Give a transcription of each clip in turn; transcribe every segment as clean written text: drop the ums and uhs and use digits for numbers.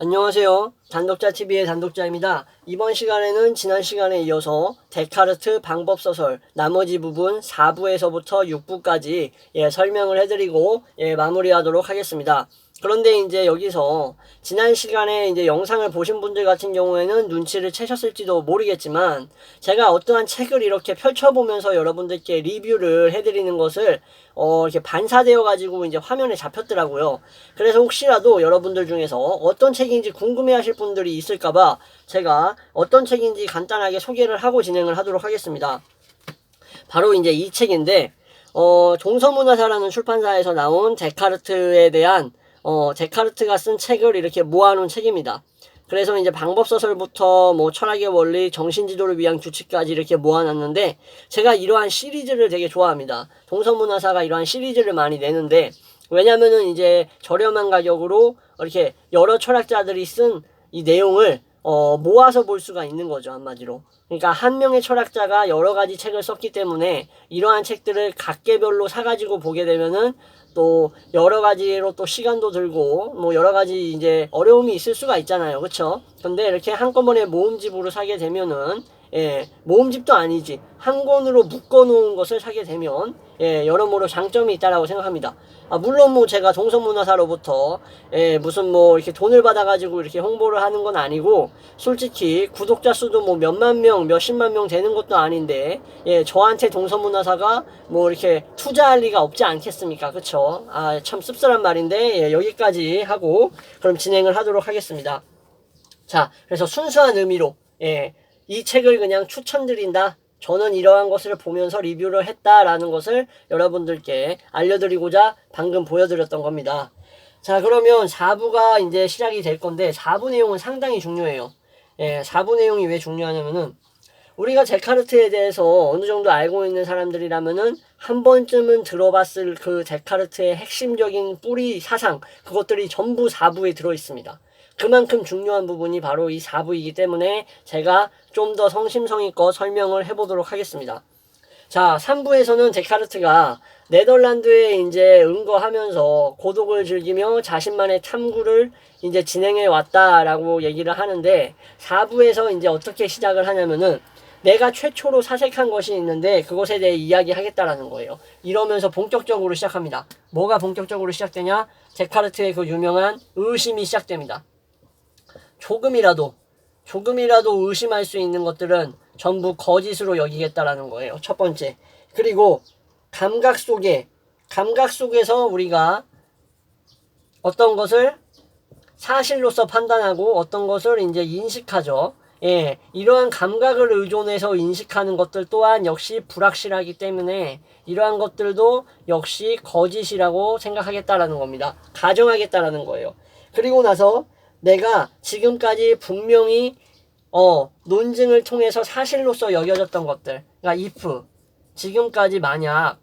안녕하세요. 단독자TV의 단독자입니다. 이번 시간에는 지난 시간에 이어서 데카르트 방법소설 나머지 부분 4부에서부터 6부까지 설명을 해드리고 마무리하도록 하겠습니다. 그런데 이제 여기서 지난 시간에 이제 영상을 보신 분들 같은 경우에는 눈치를 채셨을지도 모르겠지만 제가 어떠한 책을 이렇게 펼쳐보면서 여러분들께 리뷰를 해드리는 것을 이렇게 반사되어 가지고 이제 화면에 잡혔더라고요. 그래서 혹시라도 여러분들 중에서 어떤 책인지 궁금해 하실 분들이 있을까봐 제가 어떤 책인지 간단하게 소개를 하고 진행을 하도록 하겠습니다. 바로 이제 이 책인데 동서문화사라는 출판사에서 나온 데카르트에 대한 데카르트가 쓴 책을 이렇게 모아놓은 책입니다. 그래서 이제 방법소설부터 뭐 철학의 원리, 정신지도를 위한 규칙까지 이렇게 모아놨는데 제가 이러한 시리즈를 되게 좋아합니다. 동서문화사가 이러한 시리즈를 많이 내는데 왜냐면은 이제 저렴한 가격으로 이렇게 여러 철학자들이 쓴 이 내용을 모아서 볼 수가 있는 거죠, 한마디로. 그러니까 한 명의 철학자가 여러 가지 책을 썼기 때문에 이러한 책들을 각개별로 사가지고 보게 되면은 또 여러 가지로 또 시간도 들고 뭐 여러 가지 이제 어려움이 있을 수가 있잖아요, 그쵸? 근데 이렇게 한꺼번에 모음집으로 사게 되면은 모음집도 아니지 한 권으로 묶어 놓은 것을 사게 되면 여러모로 장점이 있다라고 생각합니다. 물론 뭐 제가 동서문화사로부터 무슨 뭐 이렇게 돈을 받아가지고 이렇게 홍보를 하는 건 아니고 솔직히 구독자 수도 뭐 몇만 명, 몇십만 명 되는 것도 아닌데 저한테 동서문화사가 뭐 이렇게 투자할 리가 없지 않겠습니까? 그쵸? 참 씁쓸한 말인데 여기까지 하고 그럼 진행을 하도록 하겠습니다. 자, 그래서 순수한 의미로 이 책을 그냥 추천드린다. 저는 이러한 것을 보면서 리뷰를 했다라는 것을 여러분들께 알려드리고자 방금 보여드렸던 겁니다. 자, 그러면 4부가 이제 시작이 될 건데 4부 내용은 상당히 중요해요. 4부 내용이 왜 중요하냐면은 우리가 데카르트에 대해서 어느 정도 알고 있는 사람들이라면은 한 번쯤은 들어봤을 그 데카르트의 핵심적인 뿌리 사상 그것들이 전부 4부에 들어 있습니다. 그만큼 중요한 부분이 바로 이 4부이기 때문에 제가 좀 더 성심성의껏 설명을 해보도록 하겠습니다. 자, 3부에서는 데카르트가 네덜란드에 이제 응거하면서 고독을 즐기며 자신만의 탐구를 이제 진행해 왔다라고 얘기를 하는데 4부에서 이제 어떻게 시작을 하냐면은 내가 최초로 사색한 것이 있는데 그것에 대해 이야기하겠다라는 거예요. 이러면서 본격적으로 시작합니다. 뭐가 본격적으로 시작되냐? 데카르트의 그 유명한 의심이 시작됩니다. 조금이라도 의심할 수 있는 것들은 전부 거짓으로 여기겠다라는 거예요. 첫 번째. 그리고 감각 속에서 우리가 어떤 것을 사실로서 판단하고 어떤 것을 이제 인식하죠. 이러한 감각을 의존해서 인식하는 것들 또한 역시 불확실하기 때문에 이러한 것들도 역시 거짓이라고 생각하겠다라는 겁니다. 가정하겠다라는 거예요. 그리고 나서 내가 지금까지 분명히 논증을 통해서 사실로서 여겨졌던 것들, 그러니까 if 지금까지 만약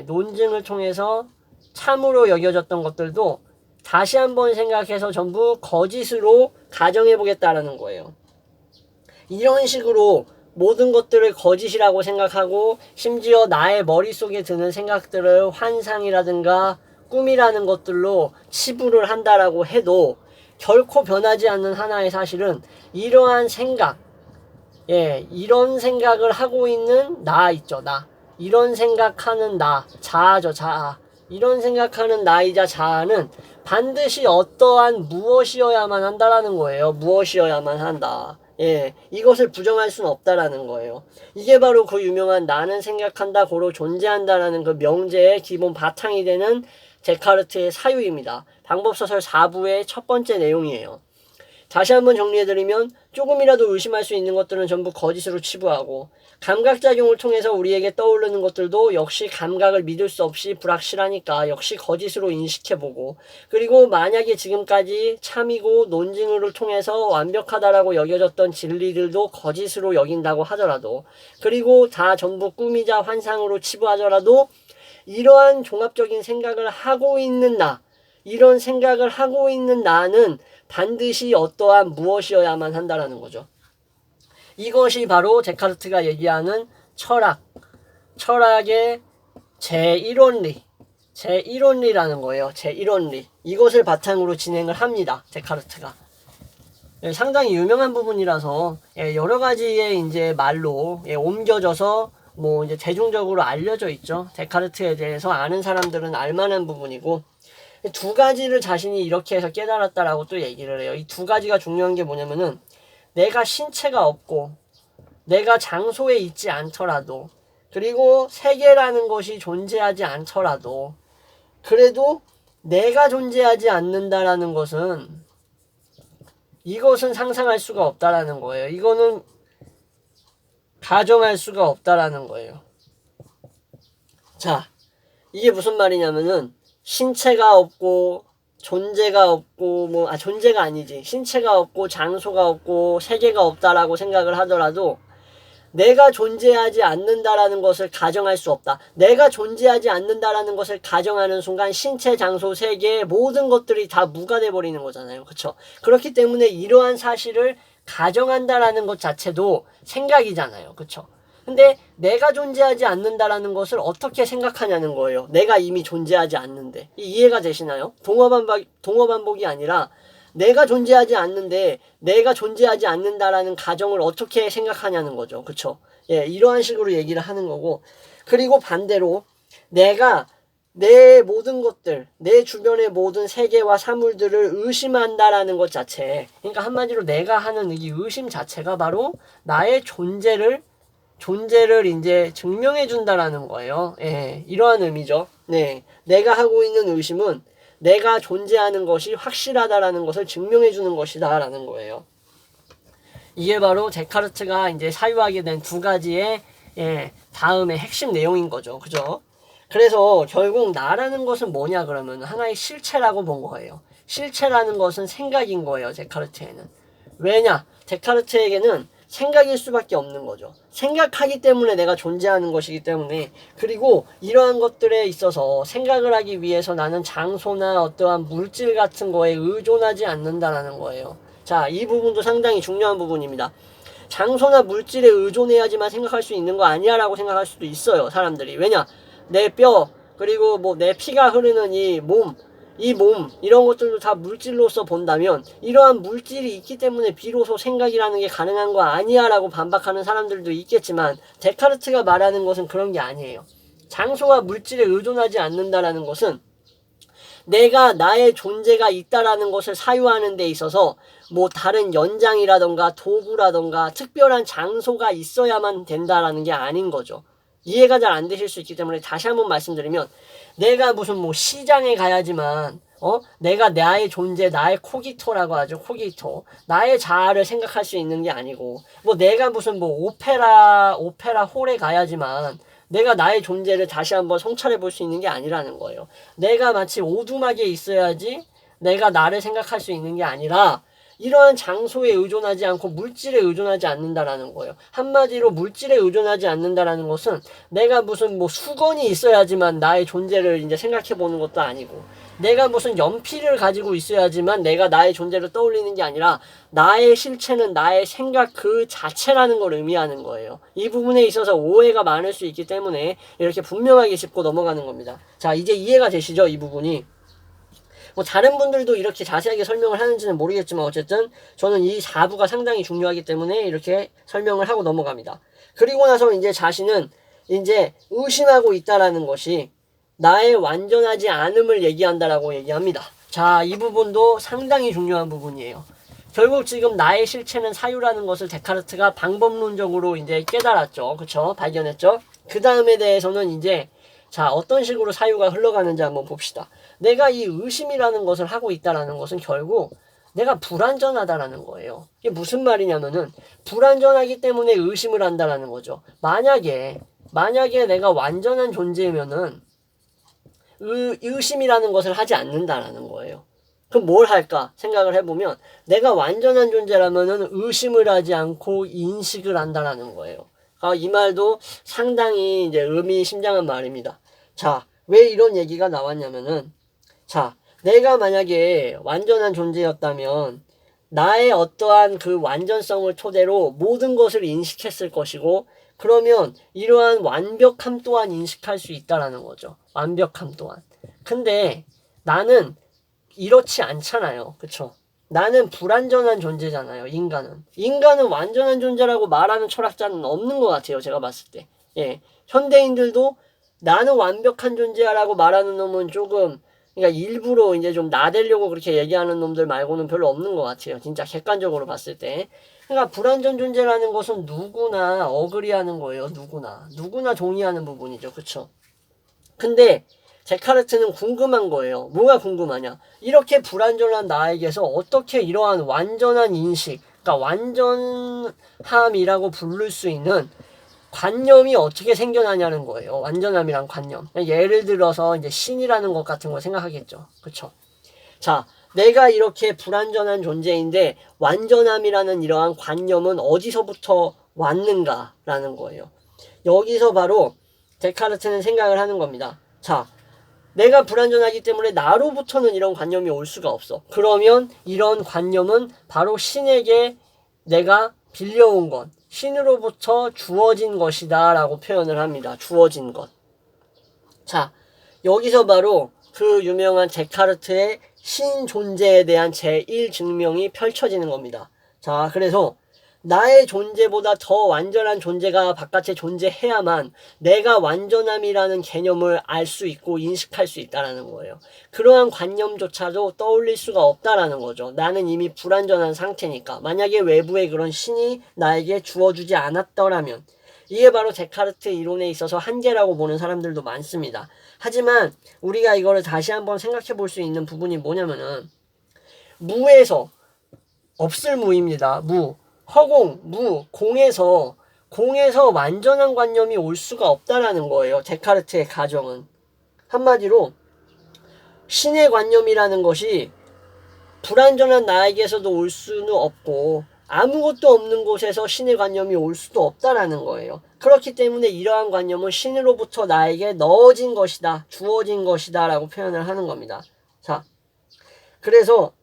논증을 통해서 참으로 여겨졌던 것들도 다시 한번 생각해서 전부 거짓으로 가정해 보겠다라는 거예요. 이런 식으로 모든 것들을 거짓이라고 생각하고 심지어 나의 머릿속에 드는 생각들을 환상이라든가 꿈이라는 것들로 치부를 한다라고 해도 결코 변하지 않는 하나의 사실은 이러한 생각, 이런 생각을 하고 있는 나 있죠, 나. 이런 생각하는 나, 자아죠, 자아. 이런 생각하는 나이자 자아는 반드시 어떠한 무엇이어야만 한다라는 거예요. 무엇이어야만 한다. 이것을 부정할 수는 없다라는 거예요. 이게 바로 그 유명한 나는 생각한다, 고로 존재한다라는 그 명제의 기본 바탕이 되는 데카르트의 사유입니다. 방법소설 4부의 첫 번째 내용이에요. 다시 한번 정리해드리면 조금이라도 의심할 수 있는 것들은 전부 거짓으로 치부하고 감각작용을 통해서 우리에게 떠오르는 것들도 역시 감각을 믿을 수 없이 불확실하니까 역시 거짓으로 인식해보고 그리고 만약에 지금까지 참이고 논증을 통해서 완벽하다라고 여겨졌던 진리들도 거짓으로 여긴다고 하더라도 그리고 다 전부 꿈이자 환상으로 치부하더라도 이러한 종합적인 생각을 하고 있는 나, 이런 생각을 하고 있는 나는 반드시 어떠한 무엇이어야만 한다라는 거죠. 이것이 바로 데카르트가 얘기하는 철학의 제1원리라는 거예요. 제1원리. 이것을 바탕으로 진행을 합니다. 데카르트가. 상당히 유명한 부분이라서 여러 가지의 이제 말로 옮겨져서 뭐 이제 대중적으로 알려져 있죠. 데카르트에 대해서 아는 사람들은 알만한 부분이고, 두 가지를 자신이 이렇게 해서 깨달았다라고 또 얘기를 해요. 이 두 가지가 중요한 게 뭐냐면은, 내가 신체가 없고 내가 장소에 있지 않더라도, 그리고 세계라는 것이 존재하지 않더라도, 그래도 내가 존재하지 않는다라는 것은, 이것은 상상할 수가 없다라는 거예요. 이거는 가정할 수가 없다라는 거예요. 자, 이게 무슨 말이냐면은, 신체가 없고 존재가 없고 존재가 아니지, 신체가 없고 장소가 없고 세계가 없다라고 생각을 하더라도 내가 존재하지 않는다라는 것을 가정할 수 없다. 내가 존재하지 않는다라는 것을 가정하는 순간 신체, 장소, 세계 모든 것들이 다 무가 돼버리는 거잖아요. 그쵸? 그렇기 때문에 이러한 사실을 가정한다라는 것 자체도 생각이잖아요. 그쵸? 근데 내가 존재하지 않는다라는 것을 어떻게 생각하냐는 거예요. 내가 이미 존재하지 않는데. 이해가 되시나요? 동어반복이 아니라 내가 존재하지 않는데 내가 존재하지 않는다라는 가정을 어떻게 생각하냐는 거죠. 그쵸? 이러한 식으로 얘기를 하는 거고, 그리고 반대로 내가 내 모든 것들, 내 주변의 모든 세계와 사물들을 의심한다라는 것 자체, 그러니까 한마디로 내가 하는 이 의심 자체가 바로 나의 존재를 이제 증명해 준다라는 거예요. 이러한 의미죠. 내가 하고 있는 의심은 내가 존재하는 것이 확실하다라는 것을 증명해 주는 것이다 라는 거예요. 이게 바로 데카르트가 이제 사유하게 된 두 가지의 다음의 핵심 내용인 거죠. 그죠? 그래서 결국 나라는 것은 뭐냐 그러면 하나의 실체라고 본 거예요. 실체라는 것은 생각인 거예요. 데카르트에는. 왜냐? 데카르트에게는 생각일 수밖에 없는 거죠. 생각하기 때문에 내가 존재하는 것이기 때문에, 그리고 이러한 것들에 있어서 생각을 하기 위해서 나는 장소나 어떠한 물질 같은 거에 의존하지 않는다라는 거예요. 자, 이 부분도 상당히 중요한 부분입니다. 장소나 물질에 의존해야지만 생각할 수 있는 거 아니야 라고 생각할 수도 있어요, 사람들이. 왜냐? 내 뼈, 그리고 뭐 내 피가 흐르는 이 몸, 이런 것들도 다 물질로서 본다면 이러한 물질이 있기 때문에 비로소 생각이라는 게 가능한 거 아니야 라고 반박하는 사람들도 있겠지만, 데카르트가 말하는 것은 그런 게 아니에요. 장소와 물질에 의존하지 않는다라는 것은 내가 나의 존재가 있다라는 것을 사유하는 데 있어서 뭐 다른 연장이라던가 도구라던가 특별한 장소가 있어야만 된다라는 게 아닌 거죠. 이해가 잘 안 되실 수 있기 때문에 다시 한번 말씀드리면, 내가 무슨 뭐 시장에 가야지만 내가 나의 존재, 나의 코기토라고 하죠. 코기토. 나의 자아를 생각할 수 있는 게 아니고, 뭐 내가 무슨 뭐 오페라 홀에 가야지만 내가 나의 존재를 다시 한번 성찰해 볼 수 있는 게 아니라는 거예요. 내가 마치 오두막에 있어야지 내가 나를 생각할 수 있는 게 아니라, 이러한 장소에 의존하지 않고 물질에 의존하지 않는다라는 거예요. 한마디로 물질에 의존하지 않는다라는 것은 내가 무슨 뭐 수건이 있어야지만 나의 존재를 이제 생각해 보는 것도 아니고, 내가 무슨 연필을 가지고 있어야지만 내가 나의 존재를 떠올리는 게 아니라, 나의 실체는 나의 생각 그 자체라는 걸 의미하는 거예요. 이 부분에 있어서 오해가 많을 수 있기 때문에 이렇게 분명하게 짚고 넘어가는 겁니다. 자, 이제 이해가 되시죠? 이 부분이. 뭐 다른 분들도 이렇게 자세하게 설명을 하는지는 모르겠지만 어쨌든 저는 이 4부가 상당히 중요하기 때문에 이렇게 설명을 하고 넘어갑니다. 그리고 나서 이제 자신은 이제 의심하고 있다라는 것이 나의 완전하지 않음을 얘기한다라고 얘기합니다. 자, 이 부분도 상당히 중요한 부분이에요. 결국 지금 나의 실체는 사유라는 것을 데카르트가 방법론적으로 이제 깨달았죠. 그쵸? 발견했죠? 그 다음에 대해서는 이제 자, 어떤 식으로 사유가 흘러가는지 한번 봅시다. 내가 이 의심이라는 것을 하고 있다라는 것은 결국 내가 불완전하다라는 거예요. 이게 무슨 말이냐면은 불완전하기 때문에 의심을 한다라는 거죠. 만약에 내가 완전한 존재면은 의심이라는 것을 하지 않는다라는 거예요. 그럼 뭘 할까 생각을 해보면, 내가 완전한 존재라면은 의심을 하지 않고 인식을 한다라는 거예요. 이 말도 상당히 이제 의미심장한 말입니다. 자, 왜 이런 얘기가 나왔냐면은, 자, 내가 만약에 완전한 존재였다면 나의 어떠한 그 완전성을 토대로 모든 것을 인식했을 것이고, 그러면 이러한 완벽함 또한 인식할 수 있다라는 거죠. 완벽함 또한. 근데 나는 이렇지 않잖아요. 그쵸? 나는 불완전한 존재잖아요, 인간은. 인간은 완전한 존재라고 말하는 철학자는 없는 것 같아요, 제가 봤을 때. 예. 현대인들도 나는 완벽한 존재야라고 말하는 놈은 조금, 그러니까 일부러 이제 좀 나대려고 그렇게 얘기하는 놈들 말고는 별로 없는 것 같아요. 진짜 객관적으로 봤을 때. 그러니까 불완전 존재라는 것은 누구나 어그리하는 거예요, 누구나. 누구나 동의하는 부분이죠, 그쵸? 근데 데카르트는 궁금한 거예요. 뭐가 궁금하냐? 이렇게 불완전한 나에게서 어떻게 이러한 완전한 인식, 그러니까 완전함이라고 부를 수 있는 관념이 어떻게 생겨나냐는 거예요. 완전함이란 관념. 예를 들어서 이제 신이라는 것 같은 거 생각하겠죠. 그쵸? 자, 내가 이렇게 불완전한 존재인데 완전함이라는 이러한 관념은 어디서부터 왔는가라는 거예요. 여기서 바로 데카르트는 생각을 하는 겁니다. 자, 내가 불완전하기 때문에 나로부터는 이런 관념이 올 수가 없어. 그러면 이런 관념은 바로 신에게 내가 빌려온 것, 신으로부터 주어진 것이다 라고 표현을 합니다. 주어진 것. 자, 여기서 바로 그 유명한 데카르트의 신 존재에 대한 제1증명이 펼쳐지는 겁니다. 자, 그래서 나의 존재보다 더 완전한 존재가 바깥에 존재해야만 내가 완전함이라는 개념을 알 수 있고 인식할 수 있다는 거예요. 그러한 관념조차도 떠올릴 수가 없다라는 거죠. 나는 이미 불완전한 상태니까. 만약에 외부의 그런 신이 나에게 주어주지 않았더라면. 이게 바로 데카르트 이론에 있어서 한계라고 보는 사람들도 많습니다. 하지만 우리가 이거를 다시 한번 생각해 볼 수 있는 부분이 뭐냐면은 무에서 없을 무입니다. 무. 허공, 무, 공에서 완전한 관념이 올 수가 없다라는 거예요. 데카르트의 가정은. 한마디로 신의 관념이라는 것이 불완전한 나에게서도 올 수는 없고 아무것도 없는 곳에서 신의 관념이 올 수도 없다라는 거예요. 그렇기 때문에 이러한 관념은 신으로부터 나에게 넣어진 것이다, 주어진 것이다 라고 표현을 하는 겁니다. 자, 그래서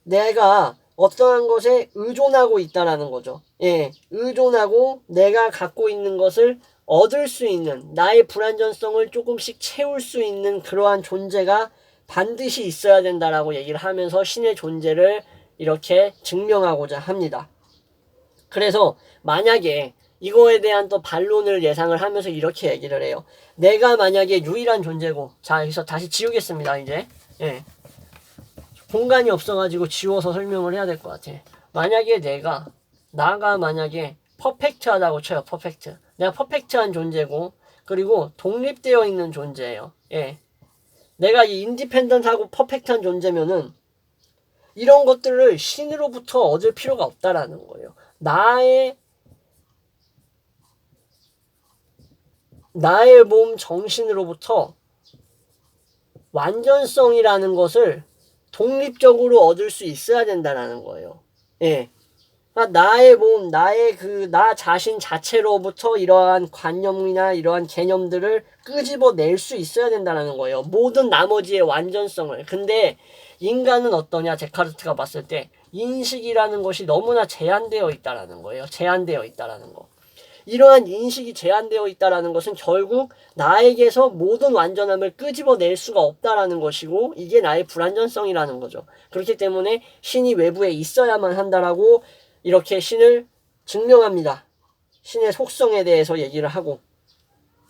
내가 어떠한 것에 의존하고 있다라는 거죠. 예, 의존하고 내가 갖고 있는 것을 얻을 수 있는, 나의 불완전성을 조금씩 채울 수 있는 그러한 존재가 반드시 있어야 된다라고 얘기를 하면서 신의 존재를 이렇게 증명하고자 합니다. 그래서 만약에 이거에 대한 또 반론을 예상을 하면서 이렇게 얘기를 해요. 내가 만약에 유일한 존재고, 자, 여기서 다시 지우겠습니다, 이제. 예. 공간이 없어가지고 지워서 설명을 해야 될 것 같아. 만약에 나가 만약에 퍼펙트하다고 쳐요. 퍼펙트. 내가 퍼펙트한 존재고, 그리고 독립되어 있는 존재예요. 예. 내가 이 인디펜던트하고 퍼펙트한 존재면은 이런 것들을 신으로부터 얻을 필요가 없다라는 거예요. 나의 몸 정신으로부터 완전성이라는 것을 독립적으로 얻을 수 있어야 된다는 거예요. 예. 그러니까 나의 몸, 나 자신 자체로부터 이러한 관념이나 이러한 개념들을 끄집어낼 수 있어야 된다는 거예요. 모든 나머지의 완전성을. 근데 인간은 어떠냐? 데카르트가 봤을 때 인식이라는 것이 너무나 제한되어 있다는 거예요. 제한되어 있다는 거. 이러한 인식이 제한되어 있다는 것은 결국 나에게서 모든 완전함을 끄집어낼 수가 없다는 것이고 이게 나의 불완전성이라는 거죠. 그렇기 때문에 신이 외부에 있어야만 한다라고 이렇게 신을 증명합니다. 신의 속성에 대해서 얘기를 하고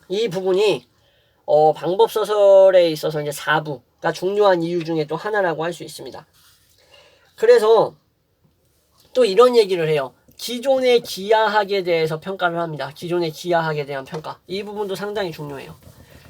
이 부분이 방법서설에 있어서 이제 4부가 중요한 이유 중에 또 하나라고 할 수 있습니다. 그래서 또 이런 얘기를 해요. 기존의 기하학에 대해서 평가를 합니다. 기존의 기하학에 대한 평가. 이 부분도 상당히 중요해요.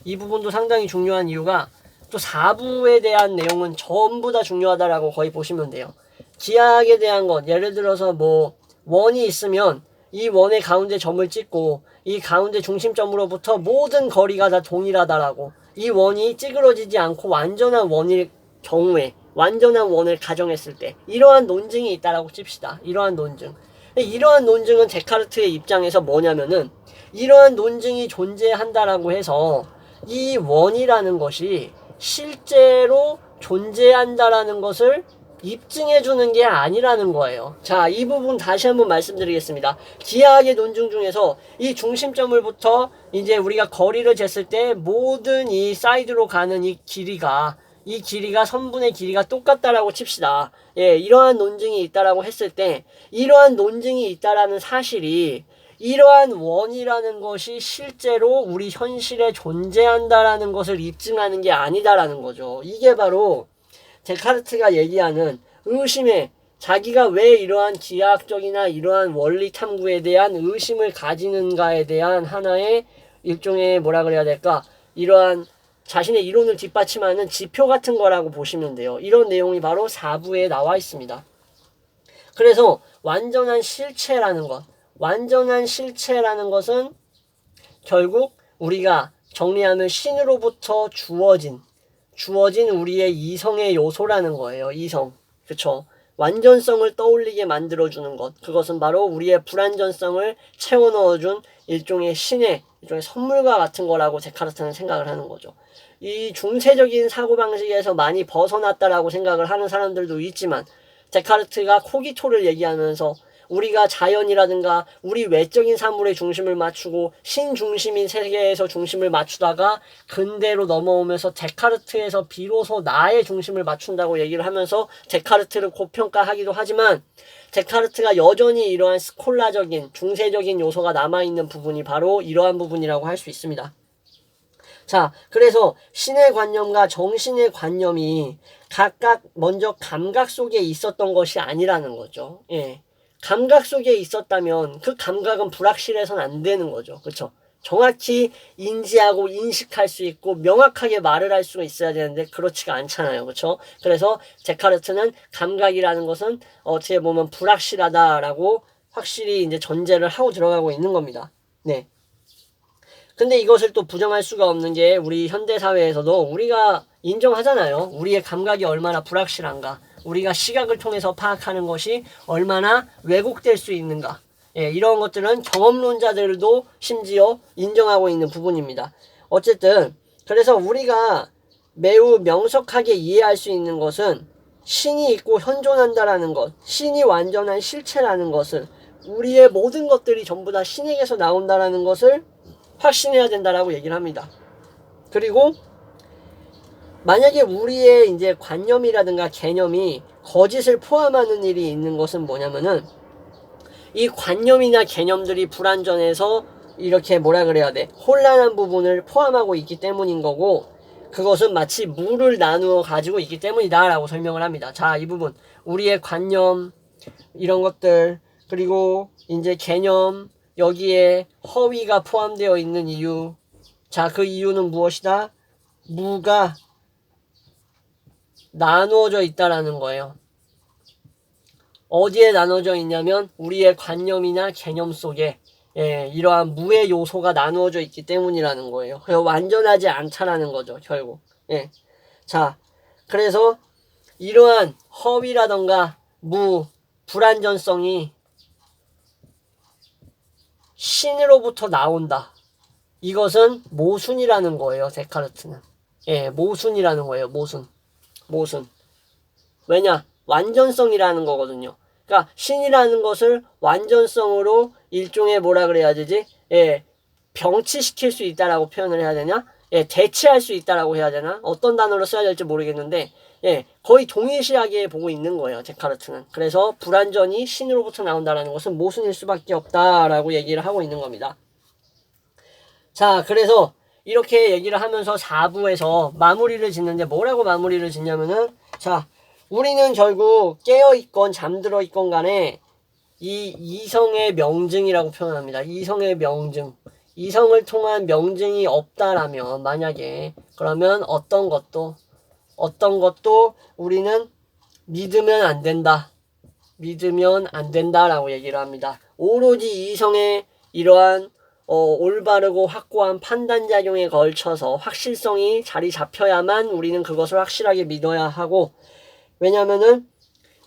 이 부분도 상당히 중요한 이유가 또 4부에 대한 내용은 전부 다 중요하다라고 거의 보시면 돼요. 기하학에 대한 것, 예를 들어서 뭐 원이 있으면 이 원의 가운데 점을 찍고 이 가운데 중심점으로부터 모든 거리가 다 동일하다라고, 이 원이 찌그러지지 않고 완전한 원일 경우에, 완전한 원을 가정했을 때 이러한 논증이 있다라고 칩시다. 이러한 논증. 이러한 논증은 데카르트의 입장에서 뭐냐면은 이러한 논증이 존재한다라고 해서 이 원이라는 것이 실제로 존재한다라는 것을 입증해주는 게 아니라는 거예요. 자, 이 부분 다시 한번 말씀드리겠습니다. 기하학의 논증 중에서 이 중심점으로부터 이제 우리가 거리를 쟀을 때 모든 이 사이드로 가는 이 길이가 이 길이가 선분의 길이가 똑같다라고 칩시다. 예, 이러한 논증이 있다라고 했을 때 이러한 논증이 있다라는 사실이 이러한 원이라는 것이 실제로 우리 현실에 존재한다라는 것을 입증하는 게 아니다라는 거죠. 이게 바로 데카르트가 얘기하는 의심의 자기가 왜 이러한 기하학적이나 이러한 원리 탐구에 대한 의심을 가지는가에 대한 하나의 일종의 뭐라 그래야 될까? 이러한 자신의 이론을 뒷받침하는 지표 같은 거라고 보시면 돼요. 이런 내용이 바로 4부에 나와 있습니다. 그래서 완전한 실체라는 것은 결국 우리가 정리하면 신으로부터 주어진 우리의 이성의 요소라는 거예요. 이성. 그쵸? 완전성을 떠올리게 만들어주는 것. 그것은 바로 우리의 불완전성을 채워 넣어준 일종의 선물과 같은 거라고 데카르트는 생각을 하는 거죠. 이 중세적인 사고방식에서 많이 벗어났다라고 생각을 하는 사람들도 있지만, 데카르트가 코기토를 얘기하면서 우리가 자연이라든가 우리 외적인 사물에 중심을 맞추고 신중심인 세계에서 중심을 맞추다가 근대로 넘어오면서 데카르트에서 비로소 나의 중심을 맞춘다고 얘기를 하면서 데카르트를 고평가하기도 하지만, 데카르트가 여전히 이러한 스콜라적인 중세적인 요소가 남아있는 부분이 바로 이러한 부분이라고 할 수 있습니다. 자, 그래서 신의 관념과 정신의 관념이 각각 먼저 감각 속에 있었던 것이 아니라는 거죠. 예. 감각 속에 있었다면 그 감각은 불확실해서는 안 되는 거죠. 그렇죠? 정확히 인지하고 인식할 수 있고 명확하게 말을 할 수가 있어야 되는데 그렇지가 않잖아요. 그렇죠? 그래서 데카르트는 감각이라는 것은 어떻게 보면 불확실하다라고 확실히 이제 전제를 하고 들어가고 있는 겁니다. 네. 근데 이것을 또 부정할 수가 없는 게 우리 현대사회에서도 우리가 인정하잖아요. 우리의 감각이 얼마나 불확실한가. 우리가 시각을 통해서 파악하는 것이 얼마나 왜곡될 수 있는가. 예, 이런 것들은 경험론자들도 심지어 인정하고 있는 부분입니다. 어쨌든 그래서 우리가 매우 명석하게 이해할 수 있는 것은 신이 있고 현존한다라는 것, 신이 완전한 실체라는 것을, 우리의 모든 것들이 전부 다 신에게서 나온다라는 것을 확신해야 된다라고 얘기를 합니다. 그리고 만약에 우리의 이제 관념이라든가 개념이 거짓을 포함하는 일이 있는 것은 뭐냐면은, 이 관념이나 개념들이 불완전해서 이렇게 뭐라 그래야 돼, 혼란한 부분을 포함하고 있기 때문인 거고, 그것은 마치 물을 나누어 가지고 있기 때문이다 라고 설명을 합니다. 자, 이 부분 우리의 관념 이런 것들, 그리고 이제 개념, 여기에 허위가 포함되어 있는 이유. 자, 그 이유는 무엇이다? 무가 나누어져 있다라는 거예요. 어디에 나누어져 있냐면 우리의 관념이나 개념 속에, 예, 이러한 무의 요소가 나누어져 있기 때문이라는 거예요. 그래서 완전하지 않다라는 거죠, 결국. 예. 자, 그래서 이러한 허위라던가 무, 불완전성이 신으로부터 나온다. 이것은 모순이라는 거예요, 데카르트는. 예, 모순이라는 거예요, 모순. 왜냐? 완전성이라는 거거든요. 그러니까 신이라는 것을 완전성으로 일종의 뭐라 그래야 되지? 예, 병치시킬 수 있다라고 표현을 해야 되냐? 예, 대체할 수 있다라고 해야 되나? 어떤 단어로 써야 될지 모르겠는데, 예, 거의 동일시하게 보고 있는 거예요, 데카르트는. 그래서 불완전이 신으로부터 나온다라는 것은 모순일 수밖에 없다라고 얘기를 하고 있는 겁니다. 자, 그래서 이렇게 얘기를 하면서 4부에서 마무리를 짓는데, 뭐라고 마무리를 짓냐면은, 자, 우리는 결국 깨어있건 잠들어 있건 간에 이 이성의 명증이라고 표현합니다. 이성의 명증. 이성을 통한 명증이 없다라면, 만약에, 그러면 어떤 것도 우리는 믿으면 안 된다라고 얘기를 합니다. 오로지 이성의 이러한 올바르고 확고한 판단작용에 걸쳐서 확실성이 자리 잡혀야만 우리는 그것을 확실하게 믿어야 하고, 왜냐면은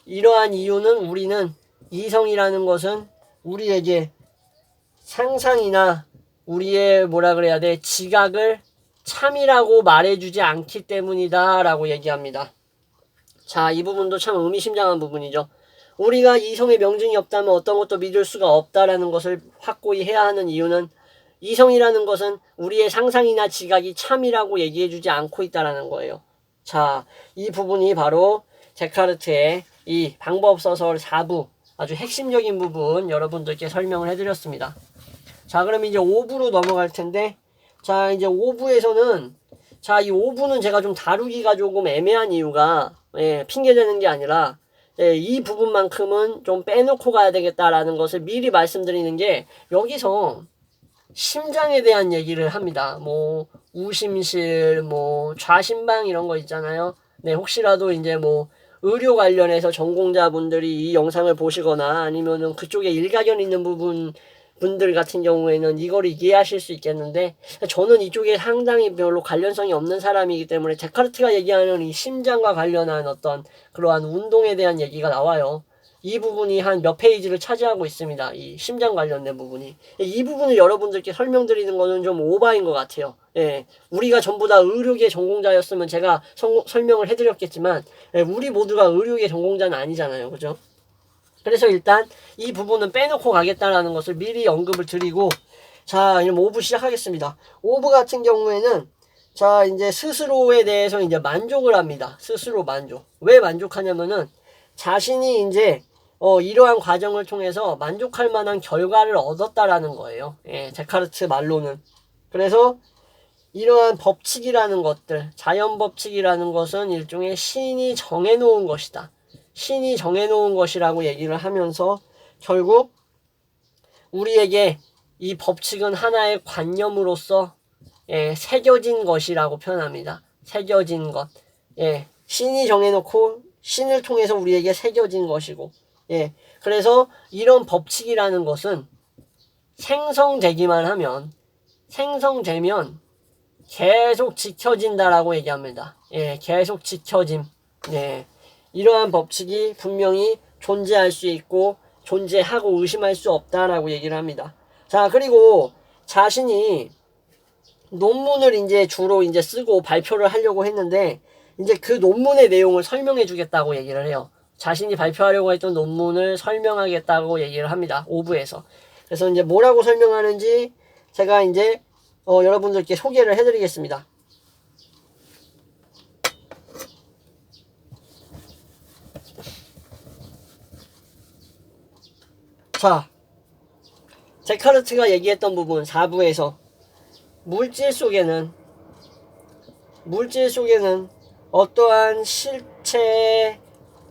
이러한 이유는 우리는 이성이라는 것은 우리에게 상상이나 우리의 뭐라 그래야 돼, 지각을 참이라고 말해주지 않기 때문이다 라고 얘기합니다. 자, 이 부분도 참 의미심장한 부분이죠. 우리가 이성의 명증이 없다면 어떤 것도 믿을 수가 없다라는 것을 확고히 해야 하는 이유는, 이성이라는 것은 우리의 상상이나 지각이 참이라고 얘기해주지 않고 있다라는 거예요. 자, 이 부분이 바로 데카르트의 이 방법서설 4부 아주 핵심적인 부분 여러분들께 설명을 해드렸습니다. 자, 그럼 이제 5부로 넘어갈 텐데, 자, 이제 5부에서는, 자, 이 5부는 제가 좀 다루기가 조금 애매한 이유가, 핑계대는 게 아니라, 이 부분만큼은 좀 빼놓고 가야 되겠다라는 것을 미리 말씀드리는 게, 여기서 심장에 대한 얘기를 합니다. 뭐, 우심실, 뭐, 좌심방 이런 거 있잖아요. 네, 혹시라도 이제 뭐, 의료 관련해서 전공자분들이 이 영상을 보시거나 아니면은 그쪽에 일가견 있는 분들 같은 경우에는 이걸 이해하실 수 있겠는데, 저는 이쪽에 상당히 별로 관련성이 없는 사람이기 때문에 데카르트가 얘기하는 이 심장과 관련한 어떤 그러한 운동에 대한 얘기가 나와요. 이 부분이 한 몇 페이지를 차지하고 있습니다. 이 심장 관련된 부분이. 이 부분을 여러분들께 설명드리는 거는 좀 오바인 것 같아요. 우리가 전부 다 의료계 전공자였으면 제가 설명을 해드렸겠지만, 우리 모두가 의료계 전공자는 아니잖아요. 그죠? 그래서 일단 이 부분은 빼놓고 가겠다라는 것을 미리 언급을 드리고, 자, 이제 5부 시작하겠습니다. 5부 같은 경우에는, 자, 이제 스스로에 대해서 이제 만족을 합니다. 스스로 만족. 왜 만족하냐면은, 자신이 이제, 이러한 과정을 통해서 만족할 만한 결과를 얻었다라는 거예요. 데카르트 말로는. 그래서, 이러한 법칙이라는 것들, 자연 법칙이라는 것은 일종의 신이 정해놓은 것이다. 신이 정해놓은 것이라고 얘기를 하면서 결국 우리에게 이 법칙은 하나의 관념으로서 새겨진 것이라고 표현합니다. 새겨진 것. 신이 정해놓고 신을 통해서 우리에게 새겨진 것이고, 그래서 이런 법칙이라는 것은 생성되면 계속 지켜진다라고 얘기합니다. 계속 지켜짐. 이러한 법칙이 분명히 존재할 수 있고 존재하고 의심할 수 없다라고 얘기를 합니다. 자, 그리고 자신이 논문을 이제 주로 이제 쓰고 발표를 하려고 했는데, 이제 그 논문의 내용을 설명해 주겠다고 얘기를 해요. 자신이 발표하려고 했던 논문을 설명하겠다고 얘기를 합니다. 5부에서. 그래서 이제 뭐라고 설명하는지 제가 이제 여러분들께 소개를 해드리겠습니다. 자, 데카르트가 얘기했던 부분 4부에서 물질 속에는 어떠한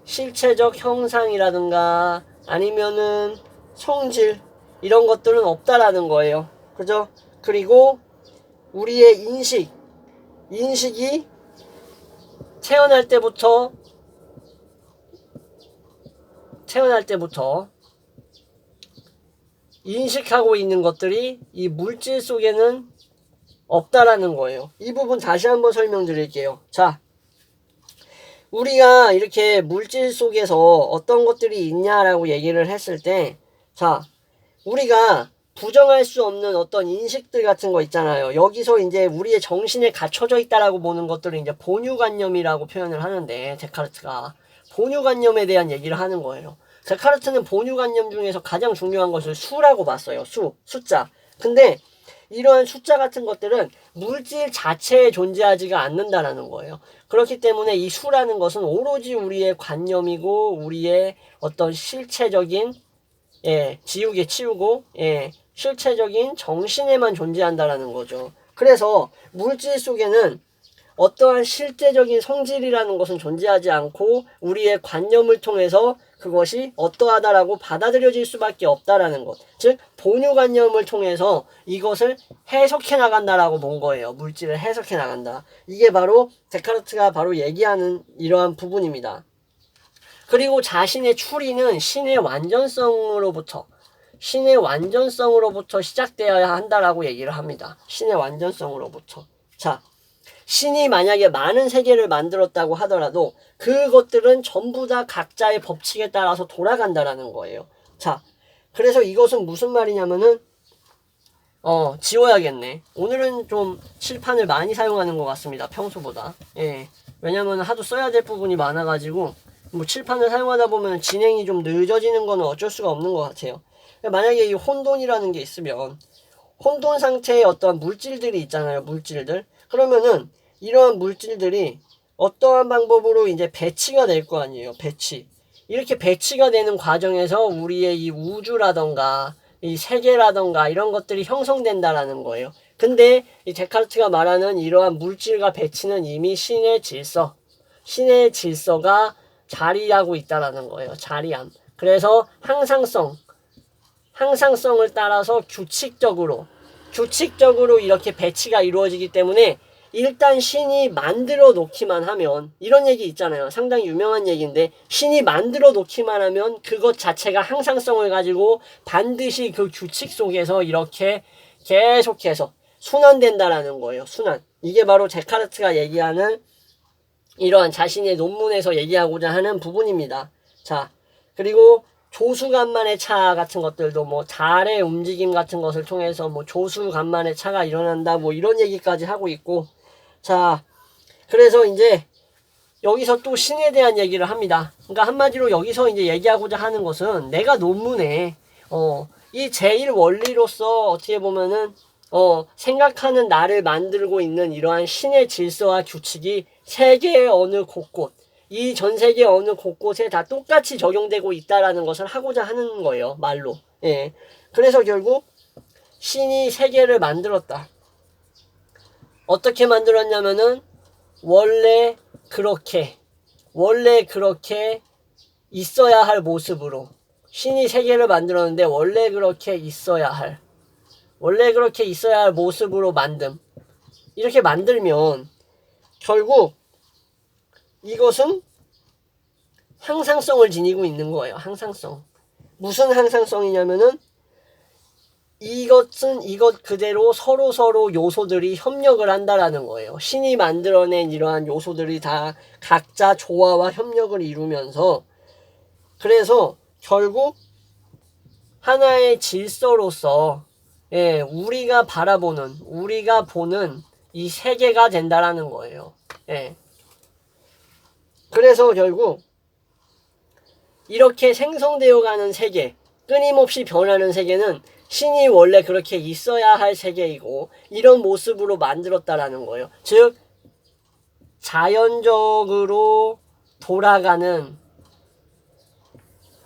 실체적 형상이라든가 아니면은 성질 이런 것들은 없다라는 거예요. 그죠? 그리고 우리의 인식이 태어날 때부터 인식하고 있는 것들이 이 물질 속에는 없다라는 거예요. 이 부분 다시 한번 설명드릴게요. 자, 우리가 이렇게 물질 속에서 어떤 것들이 있냐라고 얘기를 했을 때, 자, 우리가 부정할 수 없는 어떤 인식들 같은 거 있잖아요. 여기서 이제 우리의 정신에 갖춰져 있다라고 보는 것들을 이제 본유관념이라고 표현을 하는데, 데카르트가 본유관념에 대한 얘기를 하는 거예요. 데카르트는 본유관념 중에서 가장 중요한 것을 수라고 봤어요. 숫자. 근데 이러한 숫자 같은 것들은 물질 자체에 존재하지가 않는다라는 거예요. 그렇기 때문에 이 수라는 것은 오로지 우리의 관념이고 우리의 어떤 실체적인 지우개 치우고 실체적인 정신에만 존재한다라는 거죠. 그래서 물질 속에는 어떠한 실제적인 성질이라는 것은 존재하지 않고 우리의 관념을 통해서 그것이 어떠하다라고 받아들여질 수밖에 없다라는 것. 즉 본유관념을 통해서 이것을 해석해 나간다라고 본 거예요. 물질을 해석해 나간다. 이게 바로 데카르트가 바로 얘기하는 이러한 부분입니다. 그리고 자신의 추리는 신의 완전성으로부터 시작되어야 한다라고 얘기를 합니다. 신의 완전성으로부터. 자, 신이 만약에 많은 세계를 만들었다고 하더라도 그것들은 전부 다 각자의 법칙에 따라서 돌아간다라는 거예요. 자, 그래서 이것은 무슨 말이냐면은 지워야겠네. 오늘은 좀 칠판을 많이 사용하는 것 같습니다. 평소보다. 왜냐면 하도 써야 될 부분이 많아가지고 뭐 칠판을 사용하다 보면 진행이 좀 늦어지는 거는 어쩔 수가 없는 것 같아요. 만약에 이 혼돈이라는 게 있으면 혼돈 상태의 어떤 물질들이 있잖아요. 물질들. 그러면은 이러한 물질들이 어떠한 방법으로 이제 배치가 될 거 아니에요. 배치. 이렇게 배치가 되는 과정에서 우리의 이 우주라던가 이 세계라던가 이런 것들이 형성된다라는 거예요. 근데 이 데카르트가 말하는 이러한 물질과 배치는 이미 신의 질서가 자리하고 있다라는 거예요. 자리함. 그래서 항상성을 따라서 규칙적으로 이렇게 배치가 이루어지기 때문에 일단 신이 만들어 놓기만 하면, 이런 얘기 있잖아요. 상당히 유명한 얘기인데, 신이 만들어 놓기만 하면 그것 자체가 항상성을 가지고 반드시 그 규칙 속에서 이렇게 계속해서 순환된다라는 거예요. 순환. 이게 바로 데카르트가 얘기하는 이러한 자신의 논문에서 얘기하고자 하는 부분입니다. 자, 그리고 조수간만의 차 같은 것들도 뭐 달의 움직임 같은 것을 통해서 뭐 조수간만의 차가 일어난다 뭐 이런 얘기까지 하고 있고, 자, 그래서 이제 여기서 또 신에 대한 얘기를 합니다. 그러니까 한마디로 여기서 이제 얘기하고자 하는 것은 내가 논문에 이 제1원리로서 어떻게 보면은 생각하는 나를 만들고 있는 이러한 신의 질서와 규칙이 세계의 어느 곳곳, 이 전 세계 어느 곳곳에 다 똑같이 적용되고 있다라는 것을 하고자 하는 거예요. 말로. 예. 그래서 결국 신이 세계를 만들었다. 어떻게 만들었냐면은 원래 그렇게 있어야 할 모습으로 신이 세계를 만들었는데 원래 그렇게 있어야 할 모습으로 이렇게 만들면 결국 이것은 항상성을 지니고 있는 거예요. 항상성. 무슨 항상성이냐면은 이것 그대로 서로 요소들이 협력을 한다라는 거예요. 신이 만들어낸 이러한 요소들이 다 각자 조화와 협력을 이루면서, 그래서 결국 하나의 질서로서 우리가 보는 이 세계가 된다라는 거예요. 그래서 결국 이렇게 생성되어 가는 세계, 끊임없이 변하는 세계는 신이 원래 그렇게 있어야 할 세계이고 이런 모습으로 만들었다라는 거예요. 즉 자연적으로 돌아가는,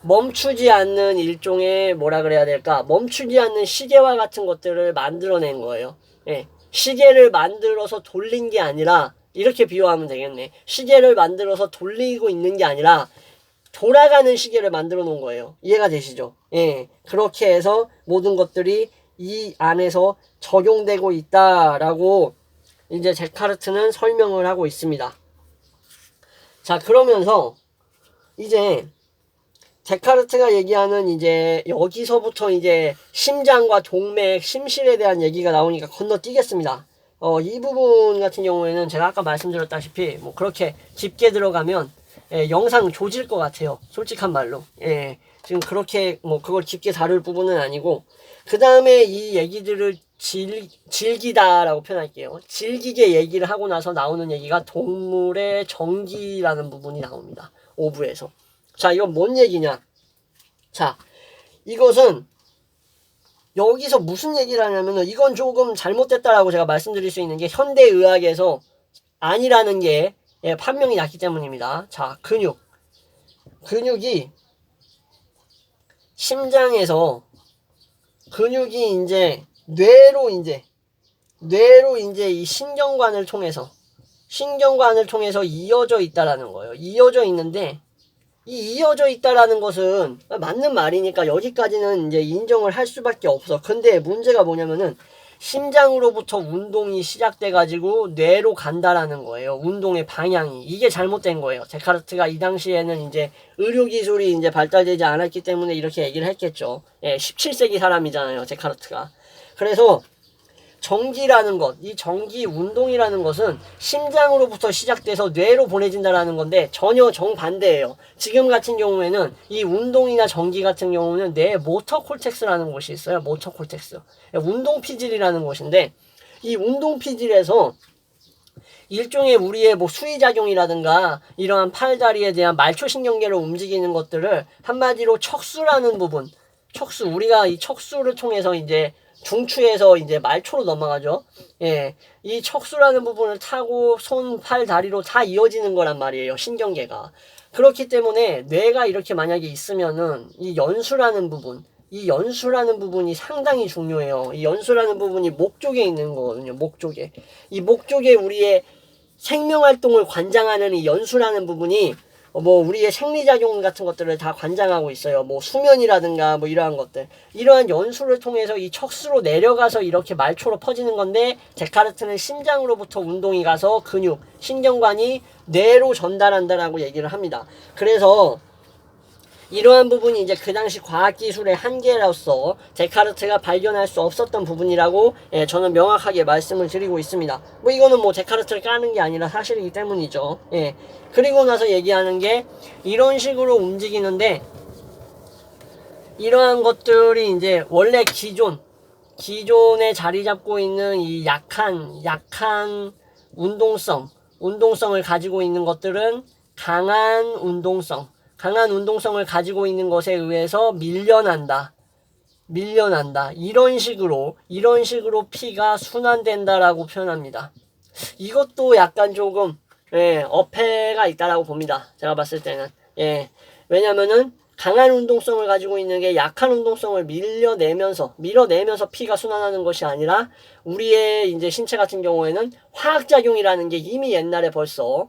멈추지 않는 일종의 멈추지 않는 시계와 같은 것들을 만들어낸 거예요. 시계를 만들어서 돌린 게 아니라, 이렇게 비유하면 되겠네. 시계를 만들어서 돌리고 있는 게 아니라 돌아가는 시계를 만들어 놓은 거예요. 이해가 되시죠? 그렇게 해서 모든 것들이 이 안에서 적용되고 있다라고 이제 데카르트는 설명을 하고 있습니다. 자, 그러면서 이제 데카르트가 얘기하는 이제 여기서부터 이제 심장과 동맥, 심실에 대한 얘기가 나오니까 건너뛰겠습니다. 이 부분 같은 경우에는 제가 아까 말씀드렸다시피 뭐 그렇게 깊게 들어가면 영상 조질 것 같아요. 솔직한 말로. 지금 그렇게 뭐 그걸 깊게 다룰 부분은 아니고, 그 다음에 이 얘기들을 즐기다라고 표현할게요. 즐기게 얘기를 하고 나서 나오는 얘기가 동물의 정기라는 부분이 나옵니다. 5부에서. 자, 이건 뭔 얘기냐? 자, 이것은 여기서 무슨 얘기를 하냐면은, 이건 조금 잘못됐다라고 제가 말씀드릴 수 있는 게 현대의학에서 아니라는 게 판명이 났기 때문입니다. 자, 근육이 심장에서 근육이 이제 뇌로 이제 이 신경관을 통해서 이어져 있다라는 거예요. 이어져 있는데, 이 이어져 있다라는 것은 맞는 말이니까 여기까지는 이제 인정을 할 수밖에 없어. 근데 문제가 뭐냐면은 심장으로부터 운동이 시작돼가지고 뇌로 간다라는 거예요. 운동의 방향이. 이게 잘못된 거예요. 데카르트가 이 당시에는 이제 의료기술이 이제 발달되지 않았기 때문에 이렇게 얘기를 했겠죠. 17세기 사람이잖아요, 데카르트가. 그래서 정기라는 것, 이 정기 운동이라는 것은 심장으로부터 시작돼서 뇌로 보내진다라는 건데 전혀 정반대예요. 지금 같은 경우에는 이 운동이나 정기 같은 경우는 뇌 모터콜텍스라는 곳이 있어요. 모터콜텍스. 운동피질이라는 곳인데, 이 운동피질에서 일종의 우리의 뭐 수위작용이라든가 이러한 팔다리에 대한 말초신경계를 움직이는 것들을 한마디로 척수라는 부분, 우리가 이 척수를 통해서 이제 중추에서 이제 말초로 넘어가죠. 예, 이 척수라는 부분을 타고 손, 팔, 다리로 다 이어지는 거란 말이에요. 신경계가. 그렇기 때문에 뇌가 이렇게 만약에 있으면은 이 연수라는 부분, 이 연수라는 부분이 상당히 중요해요. 이 연수라는 부분이 목 쪽에 있는 거거든요. 목 쪽에. 이 목 쪽에 우리의 생명활동을 관장하는 이 연수라는 부분이 뭐 우리의 생리작용 같은 것들을 다 관장하고 있어요. 뭐 수면이라든가 뭐 이러한 것들. 이러한 연수를 통해서 이 척수로 내려가서 이렇게 말초로 퍼지는 건데, 데카르트는 심장으로부터 운동이 가서 근육, 신경관이 뇌로 전달한다라고 얘기를 합니다. 그래서 이러한 부분이 이제 그 당시 과학기술의 한계로서 데카르트가 발견할 수 없었던 부분이라고 저는 명확하게 말씀을 드리고 있습니다. 뭐 이거는 뭐 데카르트를 까는 게 아니라 사실이기 때문이죠. 그리고 나서 얘기하는 게 이런 식으로 움직이는데, 이러한 것들이 이제 원래 기존에 자리 잡고 있는 이 약한 운동성을 가지고 있는 것들은 강한 운동성을 가지고 있는 것에 의해서 밀려난다. 이런 식으로 피가 순환된다라고 표현합니다. 이것도 약간 조금 어폐가 있다라고 봅니다. 제가 봤을 때는. 왜냐면은 강한 운동성을 가지고 있는 게 약한 운동성을 밀어내면서 피가 순환하는 것이 아니라, 우리의 이제 신체 같은 경우에는 화학작용이라는 게 이미 옛날에 벌써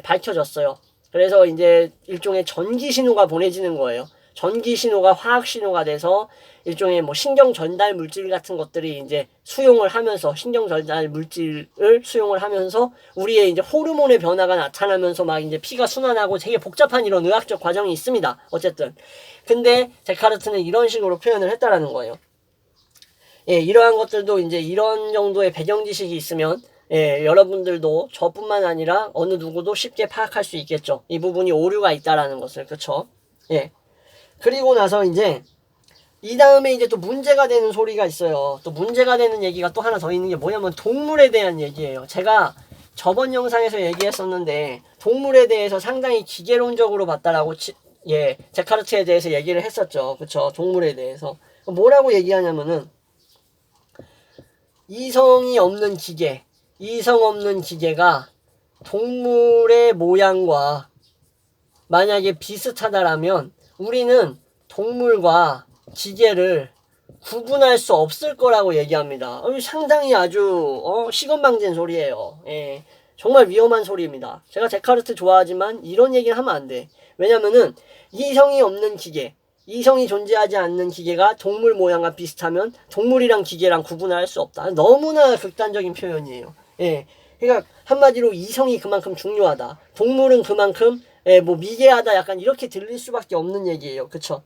밝혀졌어요. 그래서 이제 일종의 전기 신호가 보내지는 거예요. 전기 신호가 화학 신호가 돼서 일종의 뭐 신경 전달 물질 같은 것들이 이제 수용을 하면서, 신경 전달 물질을 수용을 하면서 우리의 이제 호르몬의 변화가 나타나면서 막 이제 피가 순환하고 되게 복잡한 이런 의학적 과정이 있습니다. 어쨌든. 근데 데카르트는 이런 식으로 표현을 했다라는 거예요. 이러한 것들도 이제 이런 정도의 배경 지식이 있으면 여러분들도 저뿐만 아니라 어느 누구도 쉽게 파악할 수 있겠죠. 이 부분이 오류가 있다라는 것을. 그쵸? 그리고 나서 이제 이 다음에 이제 또 문제가 되는 소리가 있어요. 또 문제가 되는 얘기가 또 하나 더 있는 게 뭐냐면 동물에 대한 얘기예요. 제가 저번 영상에서 얘기했었는데 동물에 대해서 상당히 기계론적으로 봤다라고 데카르트에 대해서 얘기를 했었죠. 그쵸? 동물에 대해서 뭐라고 얘기하냐면은 이성 없는 기계가 동물의 모양과 만약에 비슷하다라면 우리는 동물과 기계를 구분할 수 없을 거라고 얘기합니다. 상당히 아주 시건방진 소리예요. 정말 위험한 소리입니다. 제가 데카르트 좋아하지만 이런 얘기를 하면 안 돼. 왜냐면은 이성이 존재하지 않는 기계가 동물 모양과 비슷하면 동물이랑 기계랑 구분할 수 없다. 너무나 극단적인 표현이에요. 그러니까 한마디로 이성이 그만큼 중요하다. 동물은 그만큼 뭐 미개하다, 약간 이렇게 들릴 수밖에 없는 얘기예요. 그쵸?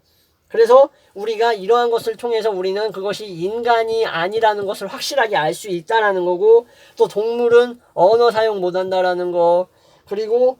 그래서 우리가 이러한 것을 통해서 우리는 그것이 인간이 아니라는 것을 확실하게 알 수 있다라는 거고, 또 동물은 언어 사용 못한다라는 거, 그리고